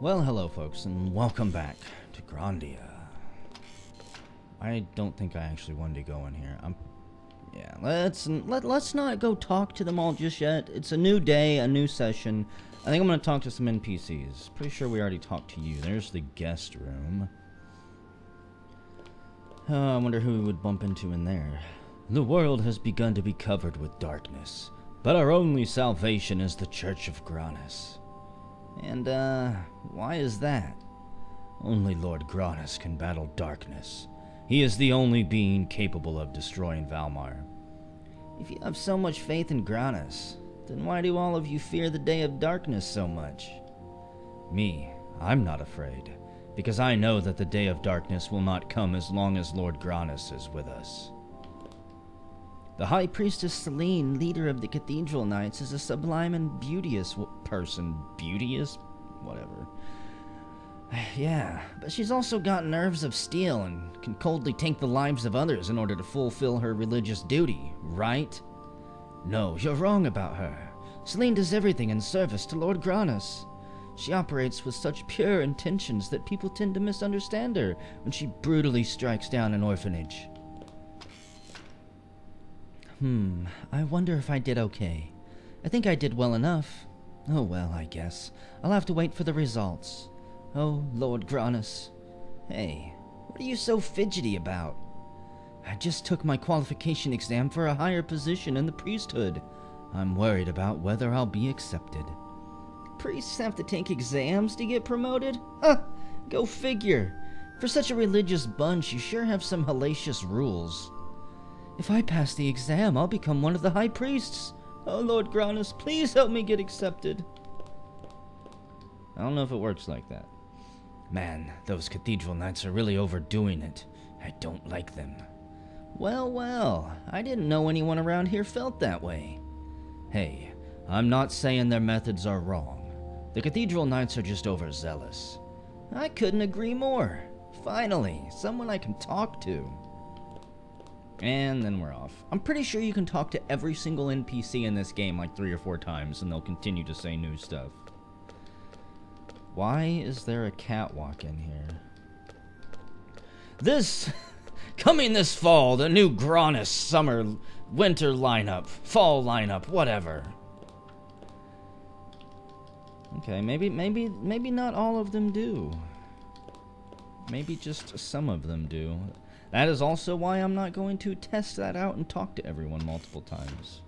Well, hello folks, and welcome back to Grandia. I don't think I actually wanted to go in here. Yeah, let's not go talk to them all just yet. It's a new day, a new session. I think I'm gonna talk to some NPCs. Pretty sure we already talked to you. There's the guest room. I wonder who we would bump into in there. The world has begun to be covered with darkness, but our only salvation is the Church of Granas. And, why is that? Only Lord Granas can battle darkness. He is the only being capable of destroying Walmar. If you have so much faith in Granas, then why do all of you fear the day of darkness so much? Me, I'm not afraid, because I know that the day of darkness will not come as long as Lord Granas is with us. The High Priestess Selene, leader of the Cathedral Knights, is a sublime and beauteous person. Beauteous? Whatever. Yeah, but she's also got nerves of steel and can coldly take the lives of others in order to fulfill her religious duty, right? No, you're wrong about her. Selene does everything in service to Lord Granas. She operates with such pure intentions that people tend to misunderstand her when she brutally strikes down an orphanage. I wonder if I did okay. I think I did well enough. Oh well, I guess. I'll have to wait for the results. Oh, Lord Granas. Hey, what are you so fidgety about? I just took my qualification exam for a higher position in the priesthood. I'm worried about whether I'll be accepted. Priests have to take exams to get promoted? Huh, go figure. For such a religious bunch, you sure have some hellacious rules. If I pass the exam, I'll become one of the high priests. Oh, Lord Granas, please help me get accepted. I don't know if it works like that. Man, those cathedral knights are really overdoing it. I don't like them. Well, well, I didn't know anyone around here felt that way. Hey, I'm not saying their methods are wrong. The cathedral knights are just overzealous. I couldn't agree more. Finally, someone I can talk to. And then we're off. I'm pretty sure you can talk to every single NPC in this game like 3 or 4 times, and they'll continue to say new stuff. Why is there a catwalk in here? Coming this fall, the new Granas summer, winter lineup, fall lineup, whatever. Okay, maybe not all of them do. Maybe just some of them do. That is also why I'm not going to test that out and talk to everyone multiple times.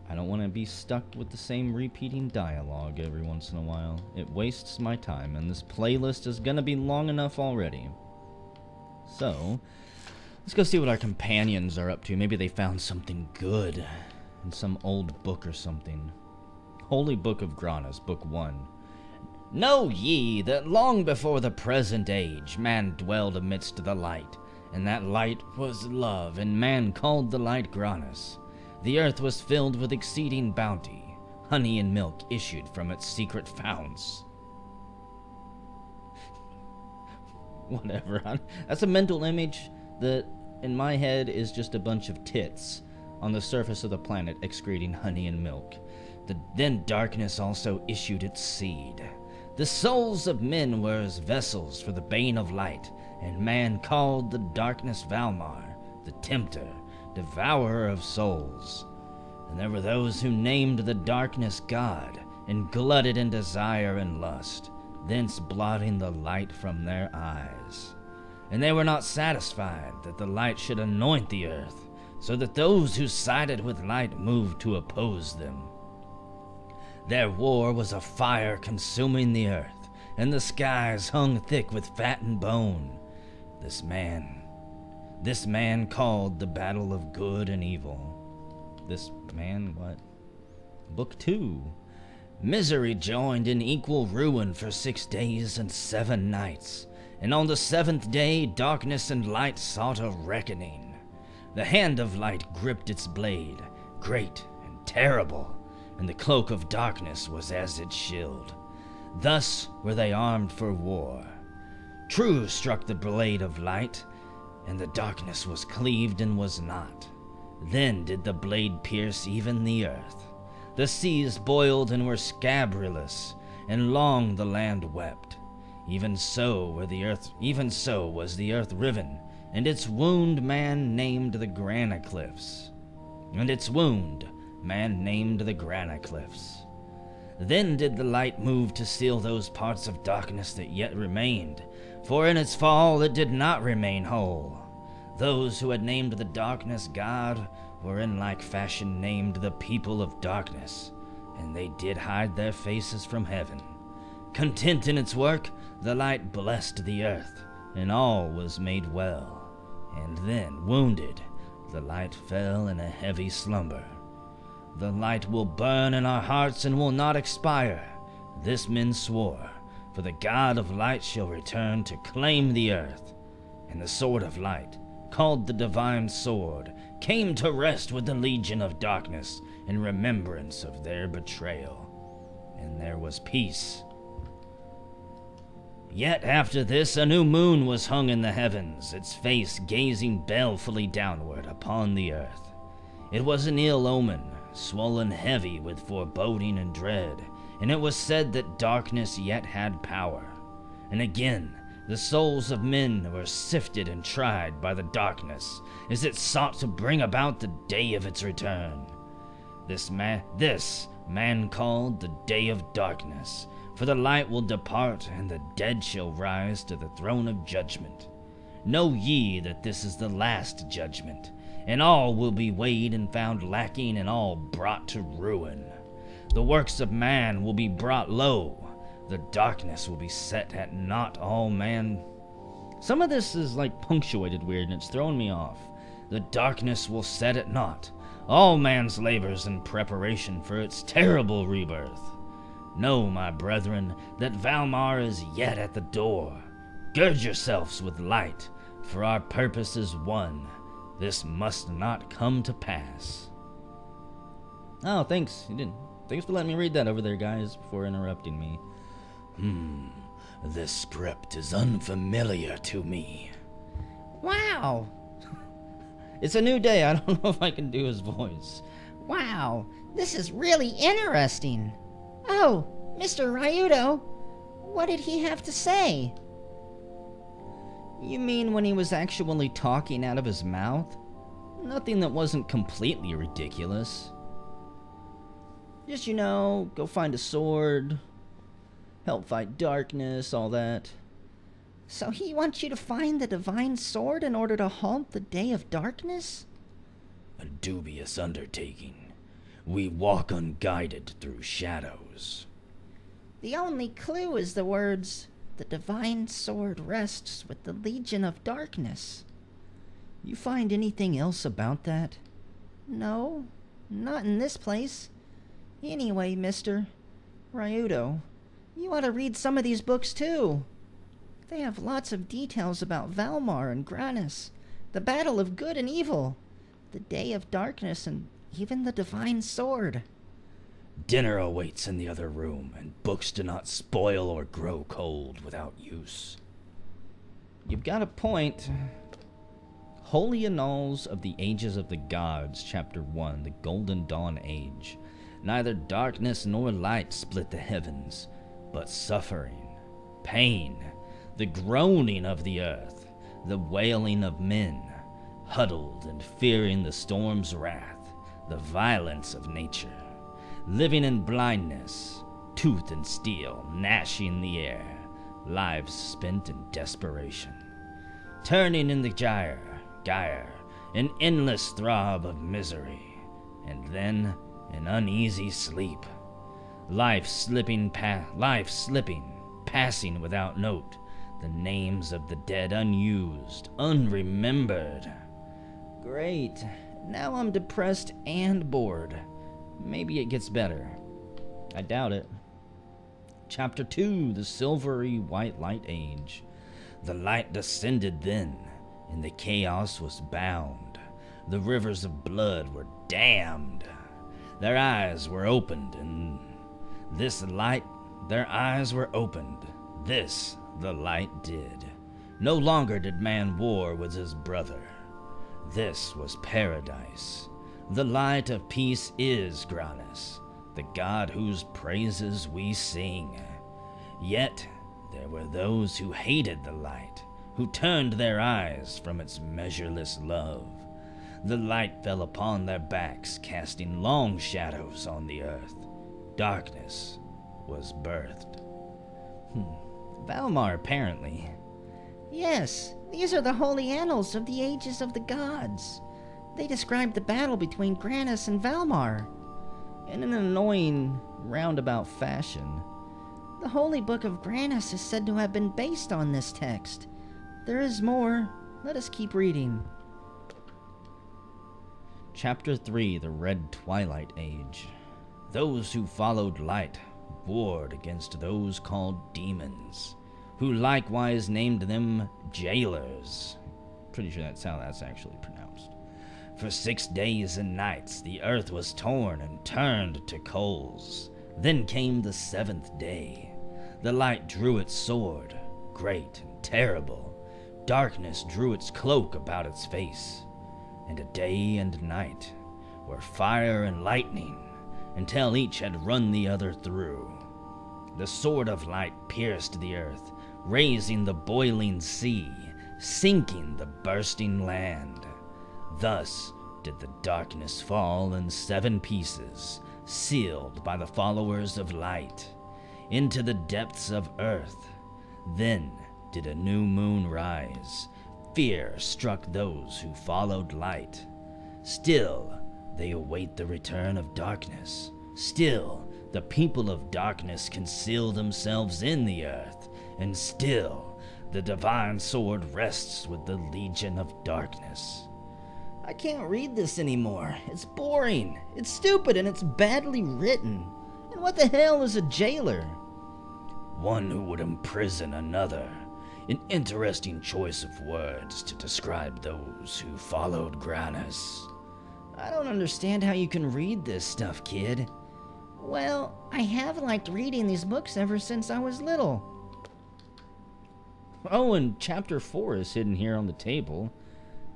I don't want to be stuck with the same repeating dialogue every once in a while. It wastes my time, and this playlist is going to be long enough already. So, let's go see what our companions are up to. Maybe they found something good in some old book or something. Holy Book of Granas, Book 1. Know ye that long before the present age man dwelled amidst the light, and that light was love, and man called the light Granas. The earth was filled with exceeding bounty, honey and milk issued from its secret founts. Whatever, that's a mental image that, in my head, is just a bunch of tits on the surface of the planet excreting honey and milk. Then darkness also issued its seed. The souls of men were as vessels for the bane of light, and man called the darkness Walmar, the tempter, devourer of souls. And there were those who named the darkness God, and glutted in desire and lust, thence blotting the light from their eyes. And they were not satisfied that the light should anoint the earth, so that those who sided with light moved to oppose them. Their war was a fire consuming the earth, and the skies hung thick with fat and bone. This man called the battle of good and evil. This man, what? Book 2. Misery joined in equal ruin for 6 days and 7 nights, and on the 7th day darkness and light sought a reckoning. The hand of light gripped its blade, great and terrible, and the cloak of darkness was as its shield. Thus were they armed for war. True struck the blade of light, and the darkness was cleaved and was not. Then did the blade pierce even the earth. The seas boiled and were scabrous, and long the land wept. Even so was the earth riven, and its wound man named the Grana Cliffs. Then did the light move to seal those parts of darkness that yet remained, for in its fall it did not remain whole. Those who had named the darkness God were in like fashion named the people of darkness, and they did hide their faces from heaven. Content in its work, the light blessed the earth, and all was made well. And then, wounded, the light fell in a heavy slumber. The light will burn in our hearts and will not expire. This men swore, for the God of light shall return to claim the earth. And the sword of light, called the divine sword, came to rest with the legion of darkness in remembrance of their betrayal. And there was peace. Yet after this a new moon was hung in the heavens, its face gazing balefully downward upon the earth. It was an ill omen, swollen heavy with foreboding and dread, and it was said that darkness yet had power. And again, the souls of men were sifted and tried by the darkness, as it sought to bring about the day of its return. This man called the day of darkness, for the light will depart, and the dead shall rise to the throne of judgment. Know ye that this is the last judgment, and all will be weighed and found lacking, and all brought to ruin. The works of man will be brought low, the darkness will be set at naught. All man. Some of this is like punctuated weird, and it's throwing me off. The darkness will set at naught all man's labors in preparation for its terrible rebirth. Know, my brethren, that Walmar is yet at the door. Gird yourselves with light, for our purpose is one. This must not come to pass. Oh, thanks. You didn't. Thanks for letting me read that over there, guys, before interrupting me. This script is unfamiliar to me. Wow. It's a new day. I don't know if I can do his voice. Wow, this is really interesting. Oh, Mr. Ryudo, what did he have to say? You mean when he was actually talking out of his mouth? Nothing that wasn't completely ridiculous. Just, go find a sword, help fight darkness, all that. So he wants you to find the divine sword in order to halt the day of darkness? A dubious undertaking. We walk unguided through shadows. The only clue is the words, "The divine sword rests with the legion of darkness." You find anything else about that? No, not in this place. Anyway, Mr. Ryudo, you ought to read some of these books too. They have lots of details about Walmar and Granas, the battle of good and evil, the day of darkness, and even the divine sword. Dinner awaits in the other room, and books do not spoil or grow cold without use. You've got a point. Holy Annals of the Ages of the Gods, Chapter 1, the Golden Dawn Age. Neither darkness nor light split the heavens, but suffering, pain, the groaning of the earth, the wailing of men, huddled and fearing the storm's wrath, the violence of nature, living in blindness, tooth and steel gnashing the air, lives spent in desperation, turning in the gyre, an endless throb of misery, and then an uneasy sleep, life slipping, passing without note, the names of the dead unused, unremembered. Great. Now I'm depressed and bored. Maybe it gets better. I doubt it. Chapter 2, the Silvery White Light Age. The light descended then, and the chaos was bound. The rivers of blood were damned. Their eyes were opened, and their eyes were opened. This the light did. No longer did man war with his brother. This was paradise. The light of peace is Granas, the god whose praises we sing. Yet there were those who hated the light, who turned their eyes from its measureless love. The light fell upon their backs, casting long shadows on the earth. Darkness was birthed. Walmar, apparently. Yes, these are the Holy Annals of the Ages of the Gods. They describe the battle between Granas and Walmar. In an annoying, roundabout fashion. The Holy Book of Granas is said to have been based on this text. There is more. Let us keep reading. Chapter 3, The Red Twilight Age. Those who followed light warred against those called demons, who likewise named them jailers. Pretty sure that's how that's actually pronounced. For 6 days and nights the earth was torn and turned to coals. Then came the 7th day. The light drew its sword, great and terrible. Darkness drew its cloak about its face. And a day and night were fire and lightning, until each had run the other through. The sword of light pierced the earth, raising the boiling sea, sinking the bursting land. Thus did the darkness fall in 7 pieces, sealed by the followers of light, into the depths of earth. Then did a new moon rise. Fear struck those who followed light. Still, they await the return of darkness. Still, the people of darkness conceal themselves in the earth. And still, the divine sword rests with the legion of darkness. I can't read this anymore. It's boring. It's stupid and it's badly written. And what the hell is a jailer? One who would imprison another. An interesting choice of words to describe those who followed Granas. I don't understand how you can read this stuff, kid. Well, I have liked reading these books ever since I was little. Oh, and Chapter 4 is hidden here on the table.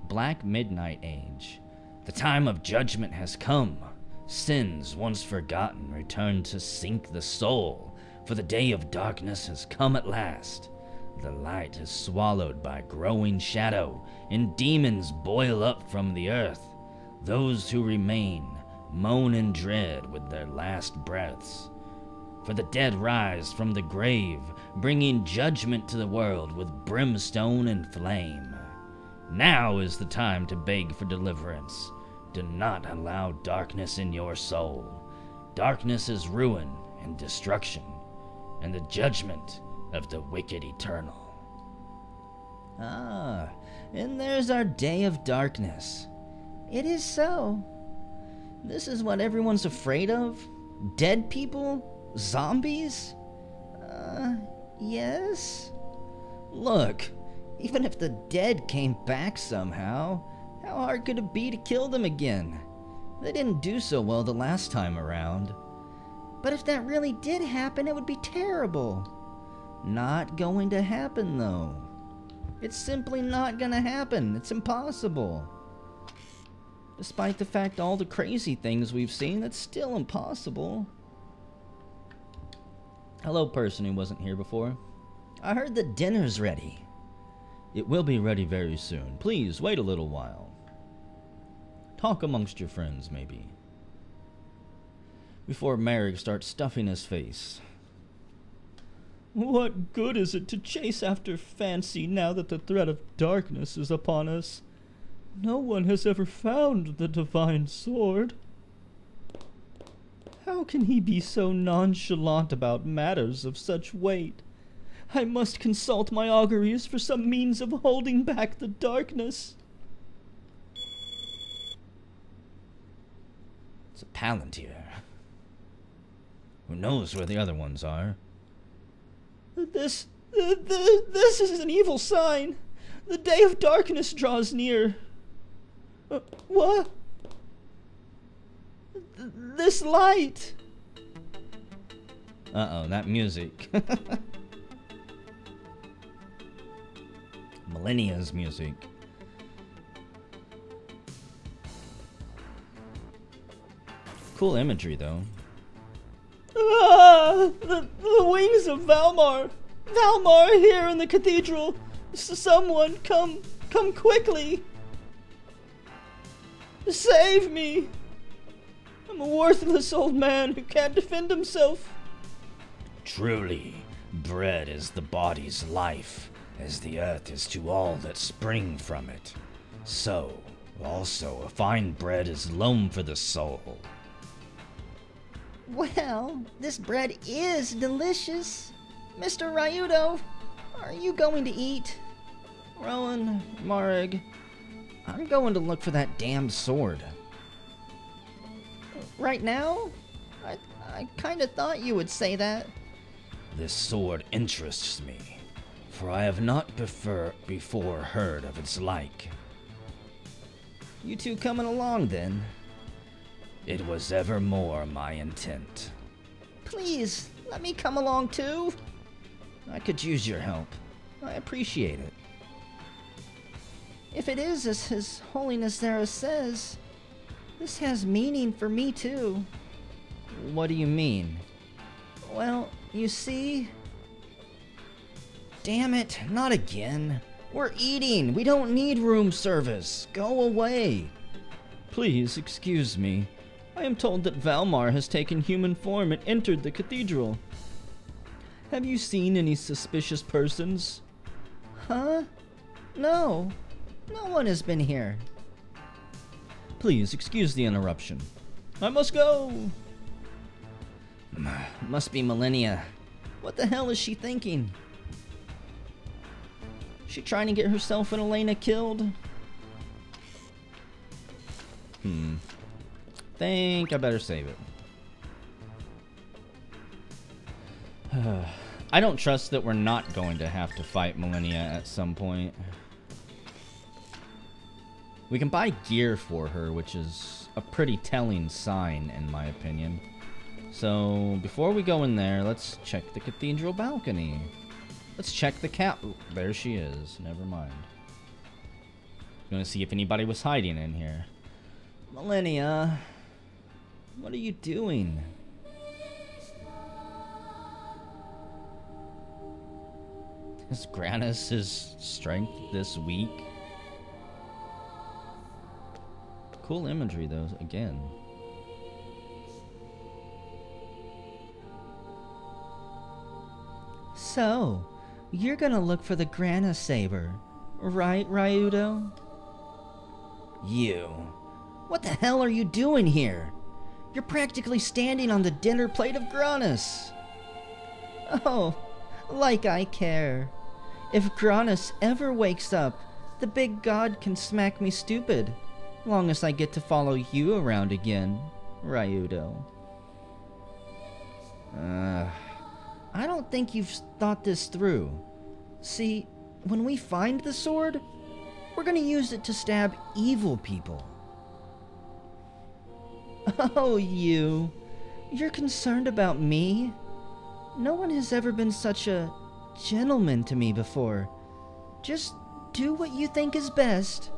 Black Midnight Age. The time of judgment has come. Sins once forgotten return to sink the soul, for the day of darkness has come at last. The light is swallowed by growing shadow, and demons boil up from the earth. Those who remain moan in dread with their last breaths. For the dead rise from the grave, bringing judgment to the world with brimstone and flame. Now is the time to beg for deliverance. Do not allow darkness in your soul. Darkness is ruin and destruction, and the judgment of the wicked eternal. Ah, and there's our day of darkness. It is so. This is what everyone's afraid of? Dead people? Zombies? Yes? Look, even if the dead came back somehow, how hard could it be to kill them again? They didn't do so well the last time around. But if that really did happen, it would be terrible. Not going to happen, though. It's simply not gonna happen. It's impossible. Despite the fact all the crazy things we've seen, it's still impossible. Hello, person who wasn't here before. I heard the dinner's ready. It will be ready very soon. Please, wait a little while. Talk amongst your friends, maybe. Before Mareg starts stuffing his face. What good is it to chase after fancy now that the threat of darkness is upon us? No one has ever found the divine sword. How can he be so nonchalant about matters of such weight? I must consult my auguries for some means of holding back the darkness. It's a Palantir. Who knows where the other ones are? This is an evil sign. The day of darkness draws near. What? This light. Uh-oh, that music. Millennia's music. Cool imagery, though. Ah! The wings of Valmar! Valmar here in the cathedral! Someone come quickly! Save me! I'm a worthless old man who can't defend himself. Truly, bread is the body's life, as the earth is to all that spring from it. So, also, a fine bread is loam for the soul. Well, this bread is delicious. Mr. Ryudo, are you going to eat? Roan, Mareg, I'm going to look for that damn sword. Right now? I kinda thought you would say that. This sword interests me, for I have not before heard of its like. You two coming along then? It was evermore my intent. Please, let me come along too. I could use your help. I appreciate it. If it is as His Holiness Zara says, this has meaning for me too. What do you mean? Well, you see... Damn it, not again. We're eating. We don't need room service. Go away. Please excuse me. I am told that Valmar has taken human form and entered the cathedral. Have you seen any suspicious persons? Huh? No. No one has been here. Please excuse the interruption. I must go. Must be Millennia. What the hell is she thinking? She trying to get herself and Elena killed? Think I better save it. I don't trust that we're not going to have to fight Millennia at some point. We can buy gear for her, which is a pretty telling sign, in my opinion. So, before we go in there, let's check the cathedral balcony. Let's check the cat. Ooh, there she is. Never mind. Gonna see if anybody was hiding in here. Millennia, what are you doing? Is Granas' strength this weak? Cool imagery, though, again. So, you're gonna look for the Grana saber, right, Ryudo? You. What the hell are you doing here? You're practically standing on the dinner plate of Granas. Oh, like I care. If Granas ever wakes up, the big god can smack me stupid. Long as I get to follow you around again, Ryudo. I don't think you've thought this through. See, when we find the sword, we're gonna use it to stab evil people. Oh, you're concerned about me? No one has ever been such a gentleman to me before. Just do what you think is best.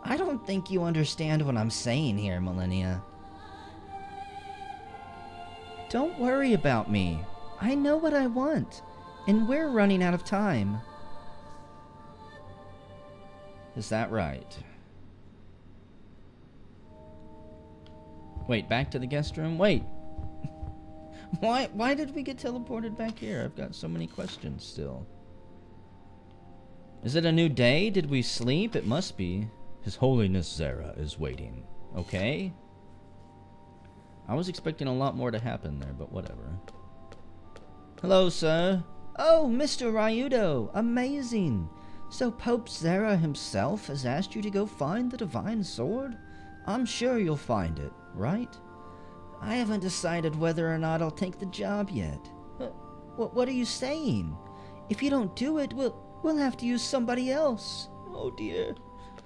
I don't think you understand what I'm saying here, Millennia. Don't worry about me. I know what I want, and we're running out of time. Is that right? Wait, back to the guest room? Wait! Why did we get teleported back here? I've got so many questions still. Is it a new day? Did we sleep? It must be. His Holiness Zara is waiting. Okay. I was expecting a lot more to happen there, but whatever. Hello, sir. Oh, Mr. Ryudo, amazing. So Pope Zara himself has asked you to go find the divine sword? I'm sure you'll find it, right? I haven't decided whether or not I'll take the job yet. What are you saying? If you don't do it, we'll have to use somebody else. Oh dear,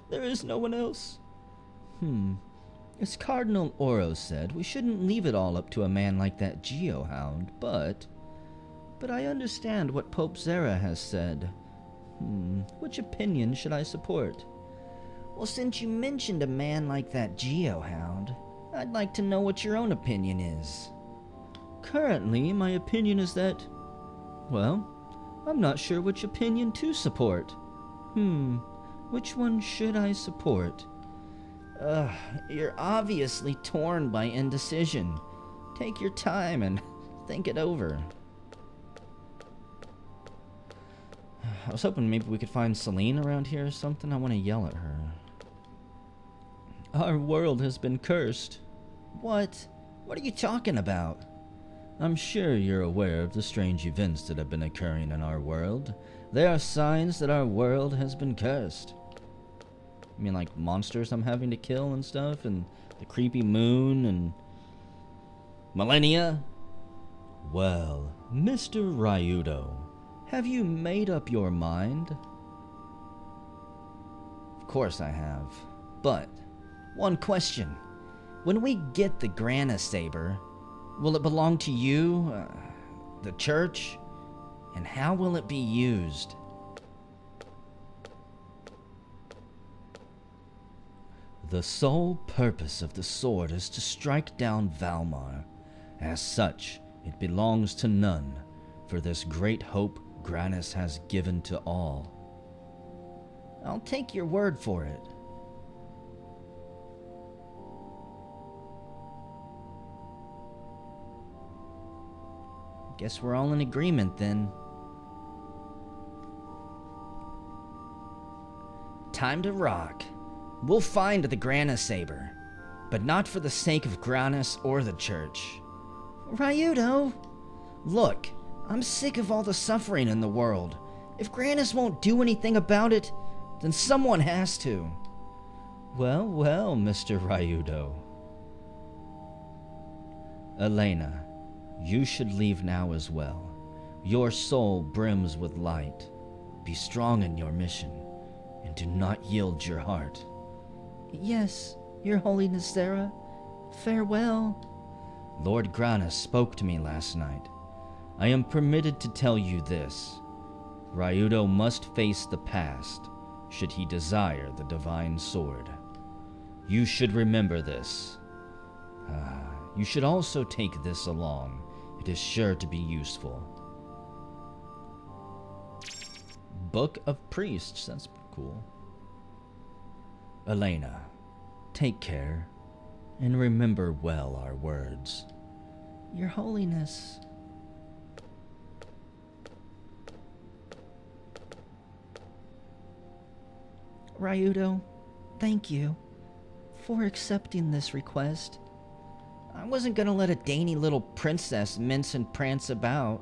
there is no one else. As Cardinal Oro said, we shouldn't leave it all up to a man like that Geohound, but I understand what Pope Zara has said. Which opinion should I support? Well, since you mentioned a man like that Geohound, I'd like to know what your own opinion is. Currently, my opinion is that, well, I'm not sure which opinion to support. Which one should I support? You're obviously torn by indecision. Take your time and think it over. I was hoping maybe we could find Celine around here or something. I want to yell at her. Our world has been cursed. What? What are you talking about? I'm sure you're aware of the strange events that have been occurring in our world. They are signs that our world has been cursed. You mean like monsters I'm having to kill and stuff? And the creepy moon and millennia? Well, Mr. Ryudo, have you made up your mind? Of course I have. But, one question. When we get the Grana saber, will it belong to you, the church? And how will it be used? The sole purpose of the sword is to strike down Walmar. As such, it belongs to none, for this great hope Granas has given to all. I'll take your word for it. Guess we're all in agreement then. Time to rock. We'll find the Grana saber, but not for the sake of Granas or the church. Ryudo! Look, I'm sick of all the suffering in the world. If Granas won't do anything about it, then someone has to. Well, well, Mr. Ryudo. Elena, you should leave now as well. Your soul brims with light. Be strong in your mission, and do not yield your heart. Yes, Your Holiness Sarah. Farewell. Lord Granas spoke to me last night. I am permitted to tell you this. Ryudo must face the past, should he desire the divine sword. You should remember this. You should also take this along. It is sure to be useful. Book of Priests, that's cool. Elena, take care, and remember well our words. Your Holiness. Ryudo, thank you for accepting this request. I wasn't gonna let a dainty little princess mince and prance about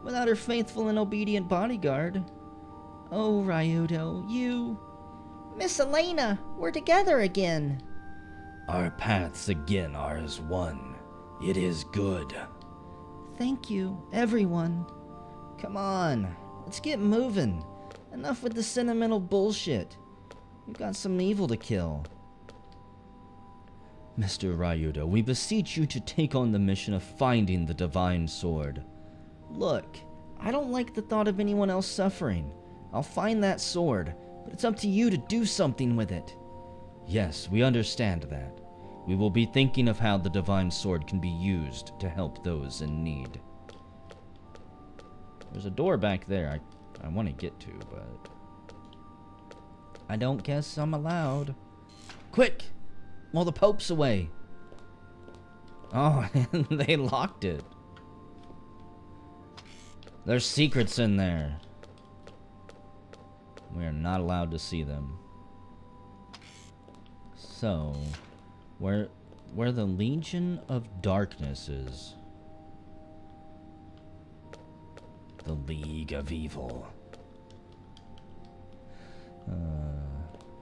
without her faithful and obedient bodyguard. Oh, Ryudo, you... Miss Elena, we're together again. Our paths again are as one. It is good. Thank you, everyone. Come on, let's get moving. Enough with the sentimental bullshit. We've got some evil to kill. Mr. Ryudo, we beseech you to take on the mission of finding the divine sword. Look, I don't like the thought of anyone else suffering. I'll find that sword, but it's up to you to do something with it. Yes, we understand that. We will be thinking of how the divine sword can be used to help those in need. There's a door back there I want to get to, but I don't guess I'm allowed. Quick! While the Pope's away. Oh, they locked it. There's secrets in there. We are not allowed to see them. So, where the Legion of Darkness is. The League of Evil.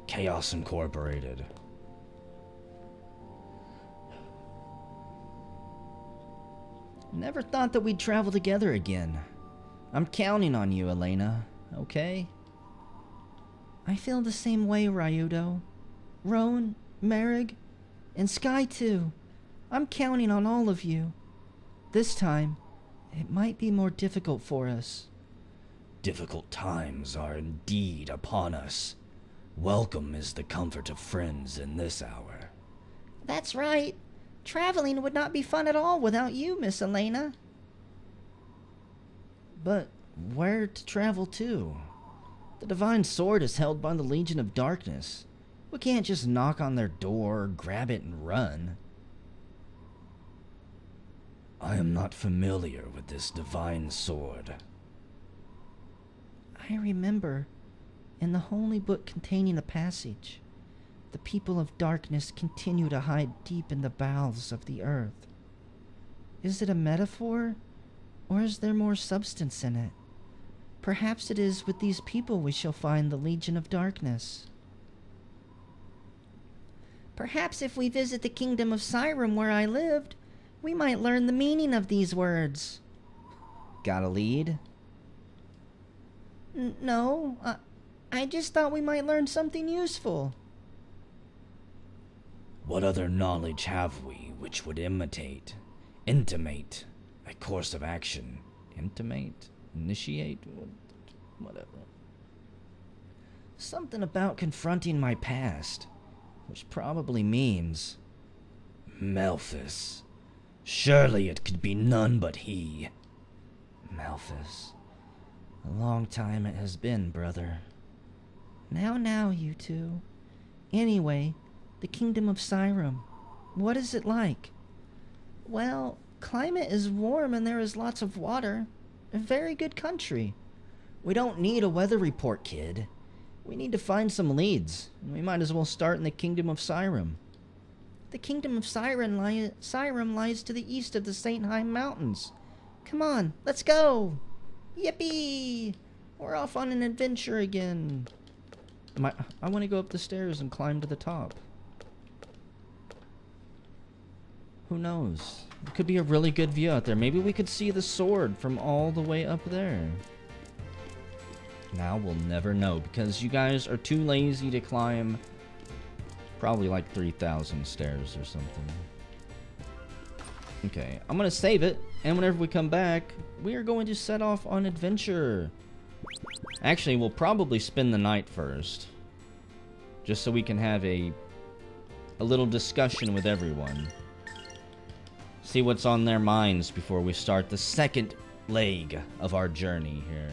Chaos Incorporated. Never thought that we'd travel together again. I'm counting on you, Elena, okay? I feel the same way, Ryudo. Roan, Mareg, and Sky too. I'm counting on all of you. This time, it might be more difficult for us. Difficult times are indeed upon us. Welcome is the comfort of friends in this hour. That's right. Traveling would not be fun at all without you, Miss Elena. But where to travel to? The divine sword is held by the Legion of Darkness. We can't just knock on their door, grab it, and run. I am not familiar with this divine sword. I remember, in the holy book containing a passage, the people of darkness continue to hide deep in the bowels of the earth. Is it a metaphor, or is there more substance in it? Perhaps it is with these people we shall find the Legion of Darkness. Perhaps if we visit the kingdom of Siren where I lived, we might learn the meaning of these words. Got a lead? No, I just thought we might learn something useful. What other knowledge have we which would intimate a course of action? Intimate? Initiate? Whatever. Something about confronting my past, which probably means Malthus. Surely it could be none but he. Malthus. A long time it has been, brother. Now, you two. Anyway, the kingdom of Siren. What is it like? Well, climate is warm and there is lots of water. A very good country. We don't need a weather report, kid. We need to find some leads. We might as well start in the kingdom of Siren. The kingdom of Siren lies to the east of the Saintheim Mountains. Come on, let's go! Yippee! We're off on an adventure again. I want to go up the stairs and climb to the top. Who knows? It could be a really good view out there. Maybe we could see the sword from all the way up there. Now we'll never know because you guys are too lazy to climb probably like 3,000 stairs or something. Okay, I'm gonna save it, and whenever we come back, we are going to set off on adventure. Actually, we'll probably spend the night first, just so we can have a little discussion with everyone. See what's on their minds before we start the second leg of our journey here.